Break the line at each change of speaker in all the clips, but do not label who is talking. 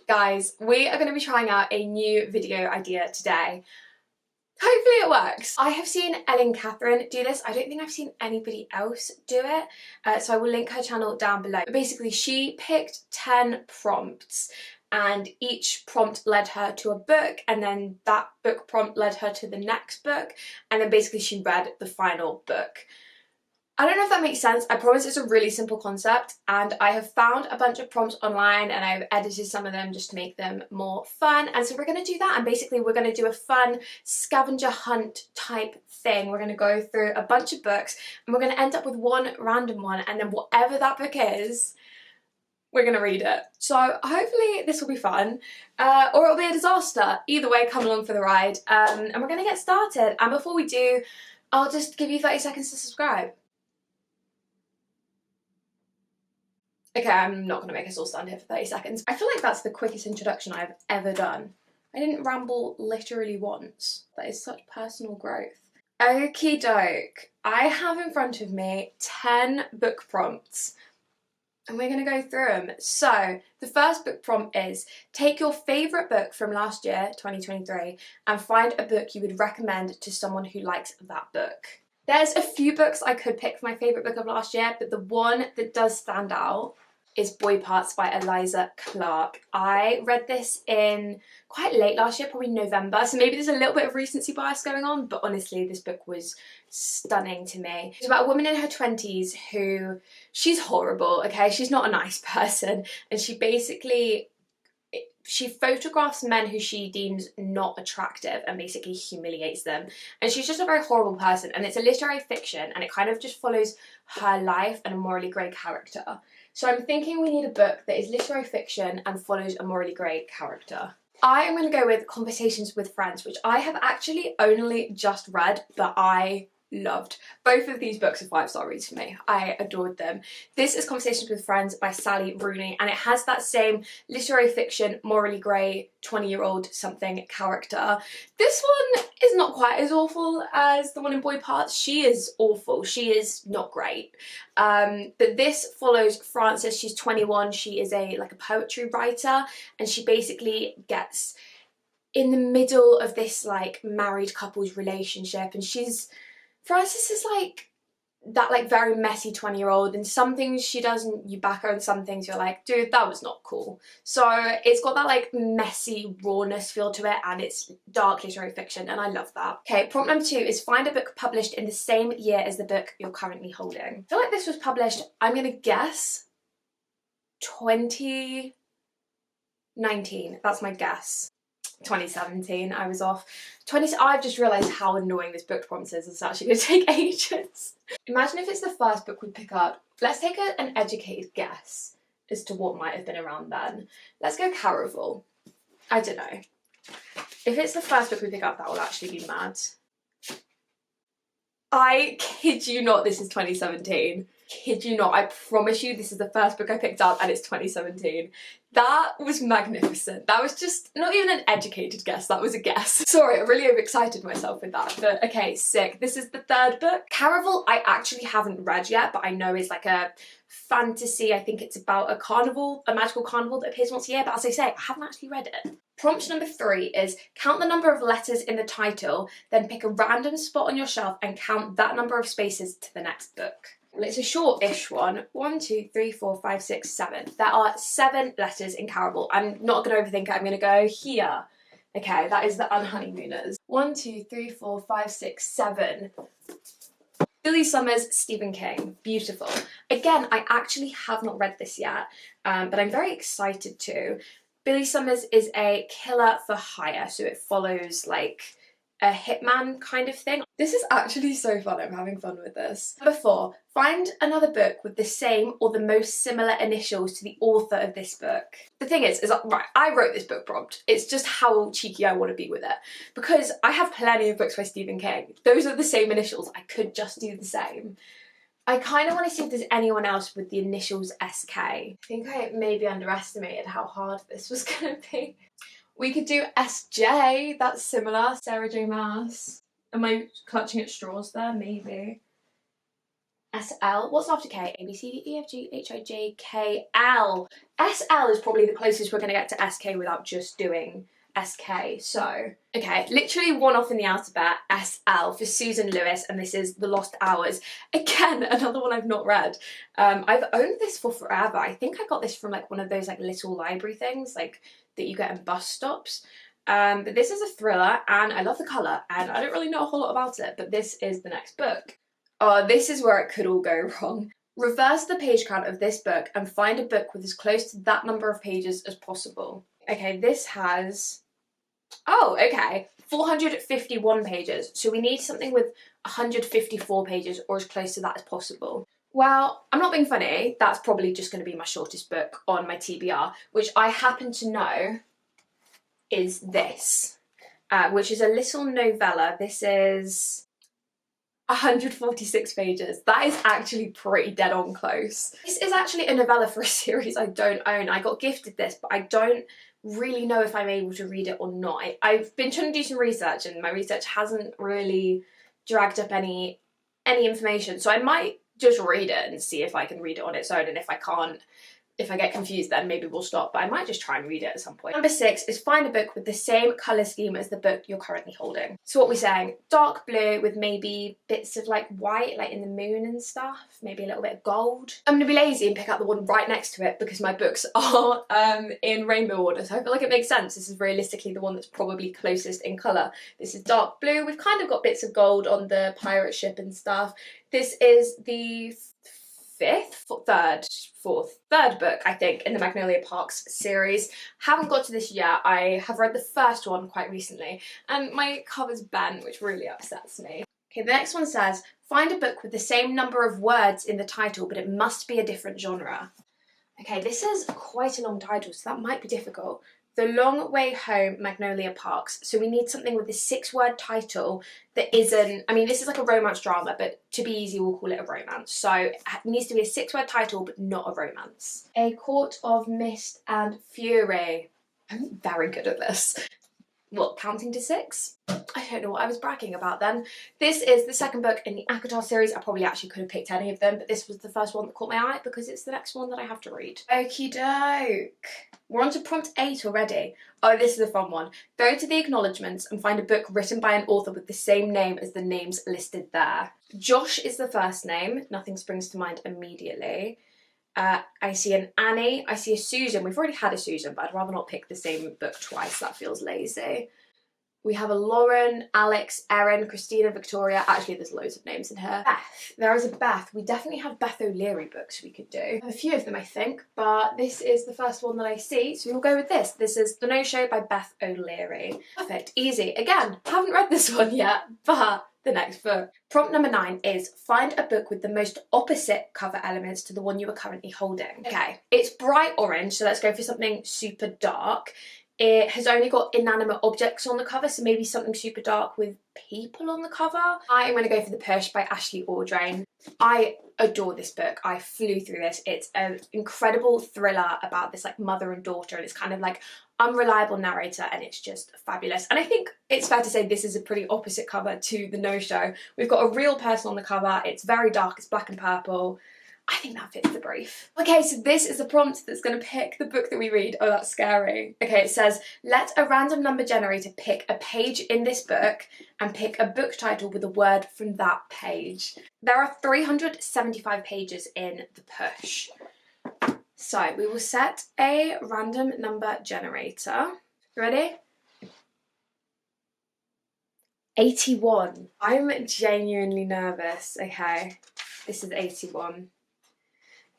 Guys, we are going to be trying out a new video idea today. Hopefully it works. I have seen Ellen Catherine do this. I don't think I've seen anybody else do it, so I will link her channel down below. But basically, she picked 10 prompts and each prompt led her to a book, and then that book prompt led her to the next book, and then basically she read the final book. I don't know if that makes sense. I promise it's a really simple concept, and I have found a bunch of prompts online and I've edited some of them just to make them more fun. And so we're going to do that, and basically we're going to do a fun scavenger hunt type thing. We're going to go through a bunch of books and we're going to end up with one random one, and then whatever that book is, we're going to read it. So hopefully this will be fun, or it'll be a disaster. Either way, come along for the ride, and we're going to get started. And before we do, I'll just give you 30 seconds to subscribe. Okay, I'm not going to make us all stand here for 30 seconds. I feel like that's the quickest introduction I've ever done. I didn't ramble literally once. That is such personal growth. Okie doke. I have in front of me 10 book prompts, and we're going to go through them. So, the first book prompt is, take your favourite book from last year, 2023, and find a book you would recommend to someone who likes that book. There's a few books I could pick for my favourite book of last year, but the one that does stand out is Boy Parts by Eliza Clark. I read this in quite late last year, probably November, so maybe there's a little bit of recency bias going on, but honestly this book was stunning to me. It's about a woman in her 20s who, she's horrible, okay? She's not a nice person, and she photographs men who she deems not attractive and basically humiliates them. And she's just a very horrible person, and it's a literary fiction, and it kind of just follows her life and a morally grey character. So I'm thinking we need a book that is literary fiction and follows a morally grey character. I am going to go with Conversations with Friends, which I have actually only just read, but I loved. Both of these books are 5-star reads for me. I adored them. This is Conversations with Friends by Sally Rooney, and it has that same literary fiction, morally grey, 20-year-old something character. This one is not quite as awful as the one in Boy Parts. She is awful. She is not great. But this follows Frances. She's 21. She is a poetry writer, and she basically gets in the middle of this married couple's relationship, and Frances is that very messy 20-year-old, and some things she does and you back her, and some things you're like, dude, that was not cool. So it's got that messy rawness feel to it, and it's dark literary fiction, and I love that. Okay, prompt number 2 is find a book published in the same year as the book you're currently holding. I feel like this was published, I'm gonna guess, 2019. That's my guess. 2017, I was off. I've just realised how annoying this book prompt is. It's actually going to take ages. Imagine if it's the first book we pick up. Let's take an educated guess as to what might have been around then. Let's go Caraval. I don't know. If it's the first book we pick up, that will actually be mad. I kid you not, this is 2017. Kid you not, I promise you this is the first book I picked up and it's 2017. That was magnificent. That was just not even an educated guess, that was a guess. Sorry, I really overexcited myself with that, but okay, sick. This is the third book. Caraval I actually haven't read yet, but I know is a fantasy. I think it's about a carnival, a magical carnival that appears once a year, but as I say, I haven't actually read it. Prompt number 3 is count the number of letters in the title, then pick a random spot on your shelf and count that number of spaces to the next book. Well, it's a short-ish one. 1, 2, 3, 4, 5, 6, 7. There are 7 letters in Caraval. I'm not going to overthink it. I'm going to go here. Okay, that is the Unhoneymooners. 1, 2, 3, 4, 5, 6, 7. Billy Summers, Stephen King. Beautiful. Again, I actually have not read this yet, but I'm very excited to. Billy Summers is a killer for hire, so it follows a hitman kind of thing. This is actually so fun. I'm having fun with this. Number 4, find another book with the same or the most similar initials to the author of this book. The thing is right, I wrote this book prompt. It's just how cheeky I want to be with it, because I have plenty of books by Stephen King. Those are the same initials. I could just do the same. I kind of want to see if there's anyone else with the initials SK. I think I maybe underestimated how hard this was going to be. We could do SJ, that's similar. Sarah J Maas. Am I clutching at straws there? Maybe. SL. What's after K? A, B, C, D, E, F, G, H, I, J, K, L. SL is probably the closest we're going to get to SK without just doing SK. So, okay, literally one off in the alphabet, SL for Susan Lewis, and this is The Lost Hours. Again, another one I've not read. I've owned this for forever. I think I got this from like one of those like little library things like that you get in bus stops. But this is a thriller and I love the colour and I don't really know a whole lot about it, but this is the next book. Oh, this is where it could all go wrong. Reverse the page count of this book and find a book with as close to that number of pages as possible. Okay, this has, oh, okay, 451 pages. So we need something with 154 pages or as close to that as possible. Well, I'm not being funny, that's probably just going to be my shortest book on my TBR, which I happen to know is this, which is a little novella. This is 146 pages. That is actually pretty dead on close. This is actually a novella for a series I don't own. I got gifted this, but I don't really know if I'm able to read it or not. I've been trying to do some research and my research hasn't really dragged up any information. So I might just read it and see if I can read it on its own, and if I can't, if I get confused, then maybe we'll stop, but I might just try and read it at some point. Number 6 is find a book with the same colour scheme as the book you're currently holding. So what we're saying, dark blue with maybe bits of like white, like in the moon and stuff, maybe a little bit of gold. I'm gonna be lazy and pick out the one right next to it because my books are in rainbow order, so I feel like it makes sense. This is realistically the one that's probably closest in colour. This is dark blue. We've kind of got bits of gold on the pirate ship and stuff. This is the third book, I think, in the Magnolia Parks series. Haven't got to this yet. I have read the first one quite recently and my cover's bent, which really upsets me. Okay, the next one says, find a book with the same number of words in the title, but it must be a different genre. Okay, this is quite a long title, so that might be difficult. The Long Way Home, Magnolia Parks. So we need something with a 6-word title that isn't, I mean, this is like a romance drama, but to be easy, we'll call it a romance. So it needs to be a 6-word title, but not a romance. A Court of Mist and Fury. I'm very good at this. What, counting to 6? I don't know what I was bragging about then. This is the second book in the ACOTAR series. I probably actually could have picked any of them, but this was the first one that caught my eye because it's the next one that I have to read. Okie doke. We're on to prompt 8 already. Oh, this is a fun one. Go to the acknowledgements and find a book written by an author with the same name as the names listed there. Josh is the first name. Nothing springs to mind immediately. I see an Annie, I see a Susan. We've already had a Susan, but I'd rather not pick the same book twice. That feels lazy. We have a Lauren, Alex, Erin, Christina, Victoria. Actually, there's loads of names in here. Beth. There is a Beth. We definitely have Beth O'Leary books we could do. I have a few of them, I think, but this is the first one that I see, so we'll go with this. This is The No Show by Beth O'Leary. Perfect. Easy. Again, haven't read this one yet, but the next book. Prompt number 9 is find a book with the most opposite cover elements to the one you are currently holding. Okay, it's bright orange, so let's go for something super dark. It has only got inanimate objects on the cover, so maybe something super dark with people on the cover. I'm going to go for The Push by Ashley Audrain. I adore this book. I flew through this. It's an incredible thriller about this like mother and daughter, and it's kind of like unreliable narrator, and it's just fabulous. And I think it's fair to say this is a pretty opposite cover to The No Show. We've got a real person on the cover. It's very dark. It's black and purple. I think that fits the brief. Okay, so this is the prompt that's going to pick the book that we read. Oh, that's scary. Okay, it says, let a random number generator pick a page in this book and pick a book title with a word from that page. There are 375 pages in The Push. So we will set a random number generator. Ready? 81. I'm genuinely nervous. Okay, this is 81.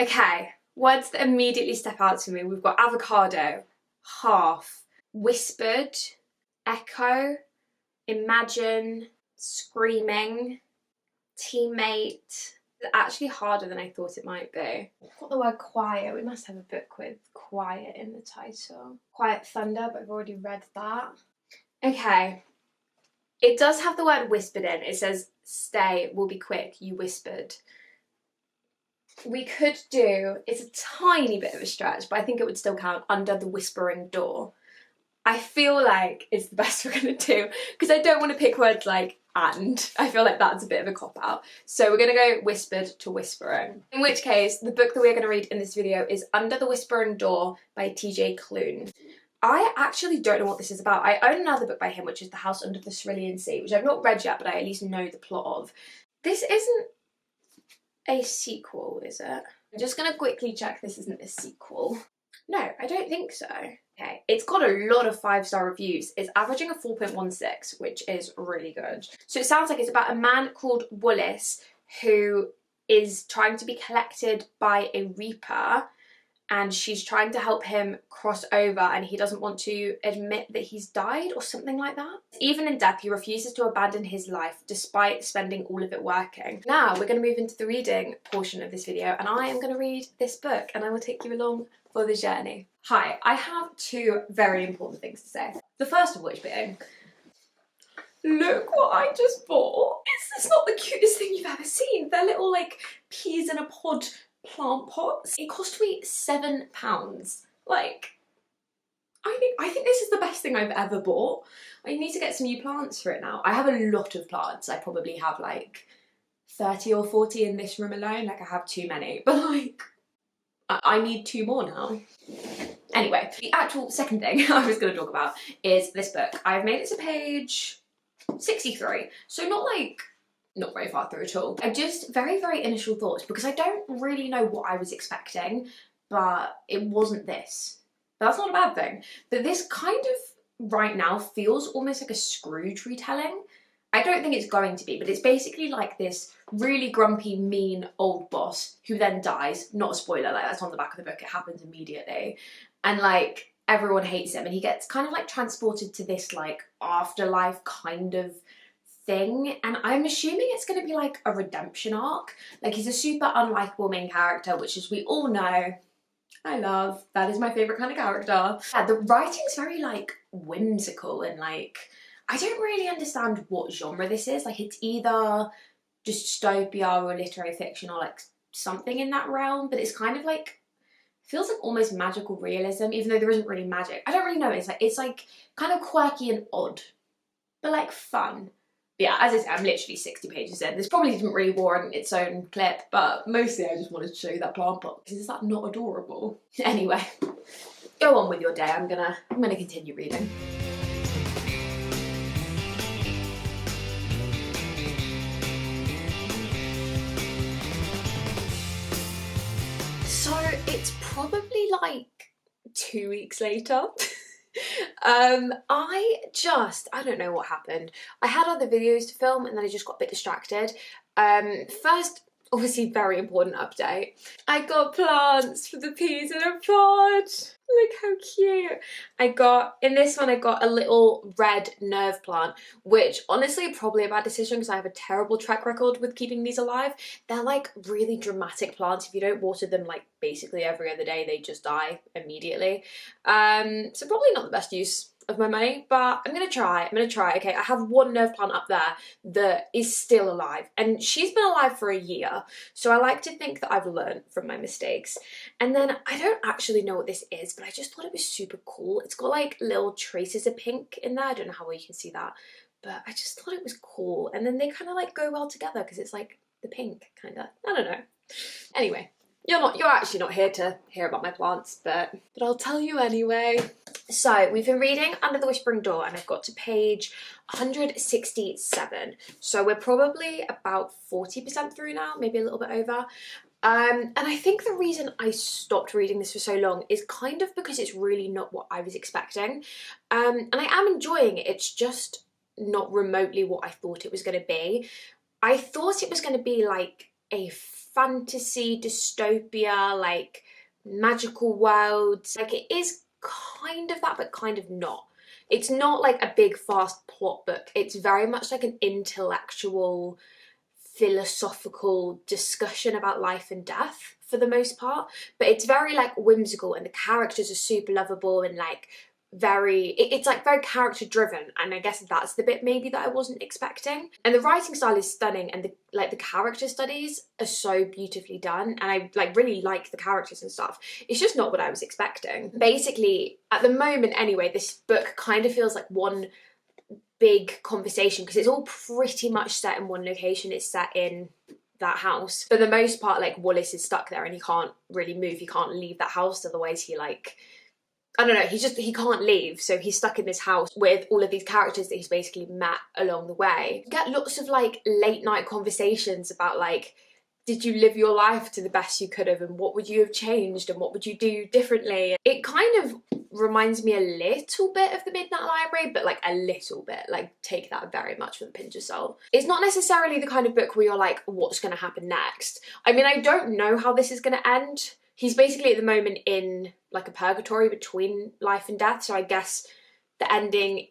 Okay, words that immediately step out to me. We've got avocado, half, whispered, echo, imagine, screaming, teammate. It's actually harder than I thought it might be. I've got the word quiet. We must have a book with quiet in the title. Quiet Thunder, but I've already read that. Okay. It does have the word whispered in. It says, stay, we'll be quick, you whispered. We could do, it's a tiny bit of a stretch, but I think it would still count, Under the Whispering Door. I feel like it's the best we're going to do, because I don't want to pick words like and. I feel like that's a bit of a cop-out. So we're gonna go whispered to whispering. In which case, the book that we're gonna read in this video is Under the Whispering Door by TJ Klune. I actually don't know what this is about. I own another book by him, which is The House Under the Cerulean Sea, which I've not read yet, but I at least know the plot of. This isn't a sequel, is it? I'm just gonna quickly check this isn't a sequel. No, I don't think so. Okay, it's got a lot of 5-star reviews. It's averaging a 4.16, which is really good. So it sounds like it's about a man called Wallace who is trying to be collected by a reaper, and she's trying to help him cross over, and he doesn't want to admit that he's died or something like that. Even in death, he refuses to abandon his life despite spending all of it working. Now we're going to move into the reading portion of this video, and I am going to read this book and I will take you along for the journey. Hi, I have 2 very important things to say. The first of which being, look what I just bought. Is this not the cutest thing you've ever seen? They're little like peas in a pod plant pots. It cost me £7. Like, I think this is the best thing I've ever bought. I need to get some new plants for it now. I have a lot of plants. I probably have like 30 or 40 in this room alone. Like, I have too many, but like I need 2 more now. Anyway, the actual second thing I was going to talk about is this book. I've made it to page 63, so not very far through at all. I just very initial thoughts, because I don't really know what I was expecting, but it wasn't this. But that's not a bad thing. But this kind of right now feels almost like a Scrooge retelling. I don't think it's going to be, but it's basically like this really grumpy, mean old boss who then dies. Not a spoiler, like that's on the back of the book, it happens immediately. And like everyone hates him, and he gets kind of like transported to this like afterlife kind of thing, and I'm assuming it's going to be like a redemption arc. Like, he's a super unlikable main character, which, as we all know, I love. That is my favourite kind of character. Yeah, the writing's very like whimsical, and like I don't really understand what genre this is. Like, it's either dystopia or literary fiction or like something in that realm, but it's kind of like feels like almost magical realism, even though there isn't really magic. I don't really know. It's like kind of quirky and odd, but like fun. Yeah, as I said, I'm literally 60 pages in. This probably didn't really warrant its own clip, but mostly I just wanted to show you that plant pot. Is that not adorable? Anyway, go on with your day. I'm gonna continue reading. So it's probably like 2 weeks later. I don't know what happened. I had other videos to film and then I just got a bit distracted. First, obviously very important update. I got plants for the peas in a pod. Look how cute. In this one I got a little red nerve plant, which honestly probably a bad decision because I have a terrible track record with keeping these alive. They're like really dramatic plants. If you don't water them like basically every other day, they just die immediately. So probably not the best use of my money, but I'm gonna try. Okay, I have one nerve plant up there that is still alive, and she's been alive for a year, so I like to think that I've learned from my mistakes. And then I don't actually know what this is, but I just thought it was super cool. It's got like little traces of pink in there. I don't know how well you can see that, but I just thought it was cool. And then they kind of like go well together because it's like the pink kind of. I don't know. Anyway, you're actually not here to hear about my plants, but I'll tell you anyway. So we've been reading Under the Whispering Door, and I've got to page 167. So we're probably about 40% through now, maybe a little bit over. And I think the reason I stopped reading this for so long is kind of because it's really not what I was expecting. And I am enjoying it, it's just not remotely what I thought it was going to be. I thought it was going to be like a fantasy dystopia, like magical worlds. Like, it is kind of that, but kind of not. It's not like a big fast plot book. It's very much like an intellectual, philosophical discussion about life and death for the most part, but it's very like whimsical, and the characters are super lovable and like it's like very character driven, and I guess that's the bit maybe that I wasn't expecting. And the writing style is stunning, and the character studies are so beautifully done, and I like really like the characters and stuff. It's just not what I was expecting. Basically, at the moment anyway, this book kind of feels like one
big conversation because it's all pretty much set in one location. It's set in that house. For the most part, like, Wallace is stuck there and he can't really move. He can't leave that house, otherwise he, like, I don't know, he can't leave. So he's stuck in this house with all of these characters that he's basically met along the way. You get lots of, like, late night conversations about, like, did you live your life to the best you could have, and what would you have changed, and what would you do differently? It kind of reminds me a little bit of the Midnight Library, but like a little bit, like, take that very much with a pinch of salt. It's not necessarily the kind of book where you're like, what's going to happen next? I mean, I don't know how this is going to end. He's basically at the moment in like a purgatory between life and death, so I guess the ending,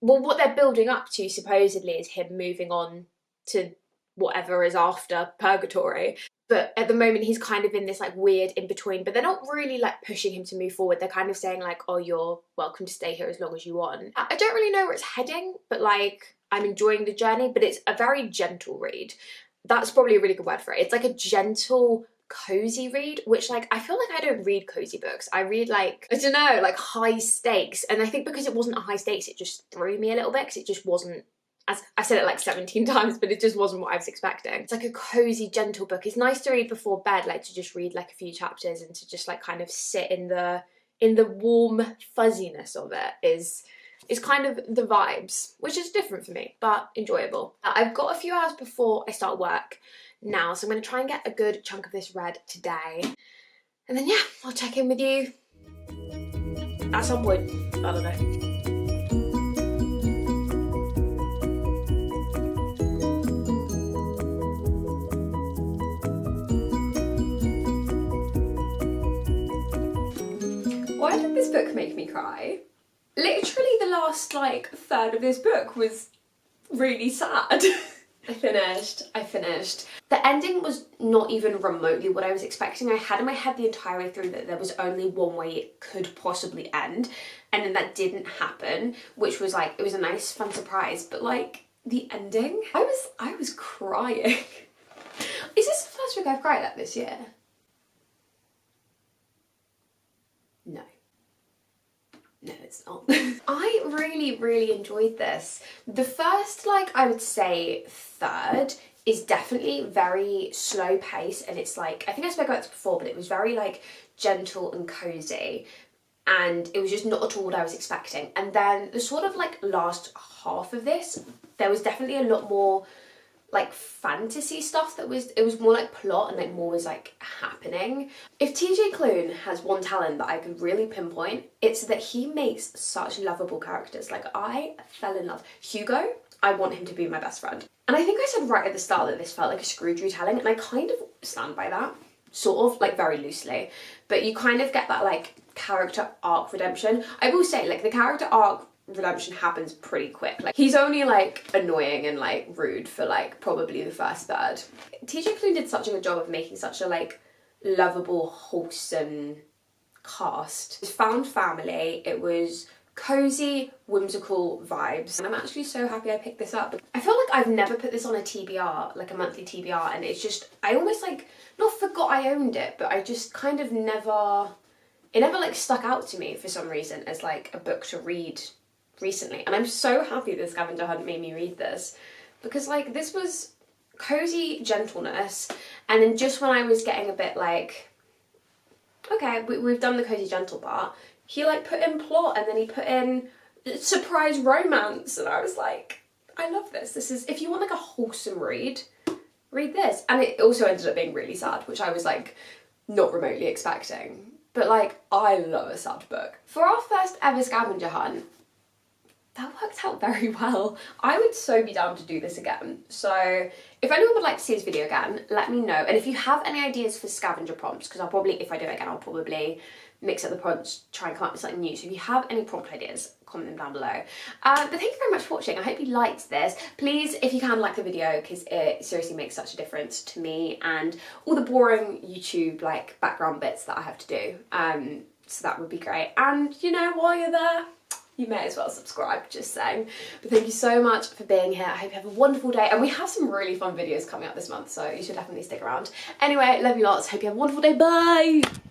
well, what they're building up to supposedly is him moving on to whatever is after purgatory. But at the moment he's kind of in this like weird in between, but they're not really like pushing him to move forward. They're kind of saying like, oh, you're welcome to stay here as long as you want. I don't really know where it's heading, but like, I'm enjoying the journey, but it's a very gentle read. That's probably a really good word for it. It's like a gentle, cozy read, which, like, I feel like I don't read cozy books. I read, like, I don't know, like high stakes. And I think because it wasn't a high stakes, it just threw me a little bit because it just wasn't, as I said it like 17 times, but it just wasn't what I was expecting. It's like a cozy, gentle book. It's nice to read before bed, like to just read like a few chapters and to just like kind of sit in the warm fuzziness of it is kind of the vibes, which is different for me, but enjoyable. I've got a few hours before I start work now, so I'm going to try and get a good chunk of this read today. And then, yeah, I'll check in with you at some point. I don't know.
Why did this book make me cry? Literally the last like third of this book was really sad. I finished. The ending was not even remotely what I was expecting. I had in my head the entire way through that there was only one way it could possibly end, and then that didn't happen, which was like, it was a nice fun surprise, but like the ending, I was crying. Is this the first book I've cried at this year? No, it's not. I really, really enjoyed this. The first, like, I would say third is definitely very slow pace, and it's like, I think I spoke about this before, but it was very like gentle and cozy, and it was just not at all what I was expecting. And then the sort of like last half of this, there was definitely a lot more like fantasy stuff it was more like plot, and like more was like happening. If TJ Klune has one talent that I could really pinpoint, it's that he makes such lovable characters. Like, I fell in love. Hugo, I want him to be my best friend. And I think I said right at the start that this felt like a Scrooge retelling, and I kind of stand by that, sort of, like very loosely. But you kind of get that like character arc redemption. I will say, like, the character arc redemption happens pretty quick. Like, he's only like annoying and like rude for like probably the first third. TJ Klune did such a good job of making such a like lovable, wholesome cast. It was found family, it was cozy, whimsical vibes, and I'm actually so happy I picked this up. I feel like I've never put this on a TBR, like a monthly TBR, and it's just, I almost like, not forgot I owned it, but I just kind of never, it never like stuck out to me for some reason as like a book to read recently. And I'm so happy that Scavenger Hunt made me read this, because like this was cozy gentleness, and then just when I was getting a bit like, okay, we've done the cozy gentle part, he like put in plot, and then he put in surprise romance, and I was like, I love this. This is, if you want like a wholesome read, read this. And it also ended up being really sad, which I was like not remotely expecting, but like, I love a sad book. For our first ever Scavenger Hunt, that worked out very well. I would so be down to do this again. So if anyone would like to see this video again, let me know. And if you have any ideas for scavenger prompts, because I'll probably, if I do it again, I'll probably mix up the prompts, try and come up with something new. So if you have any prompt ideas, comment them down below. But thank you very much for watching. I hope you liked this. Please, if you can, like the video, because it seriously makes such a difference to me and all the boring YouTube like background bits that I have to do. So that would be great. And you know, while you're there, you may as well subscribe, just saying. But thank you so much for being here. I hope you have a wonderful day, and we have some really fun videos coming up this month, so you should definitely stick around. Anyway, love you lots. Hope you have a wonderful day. Bye!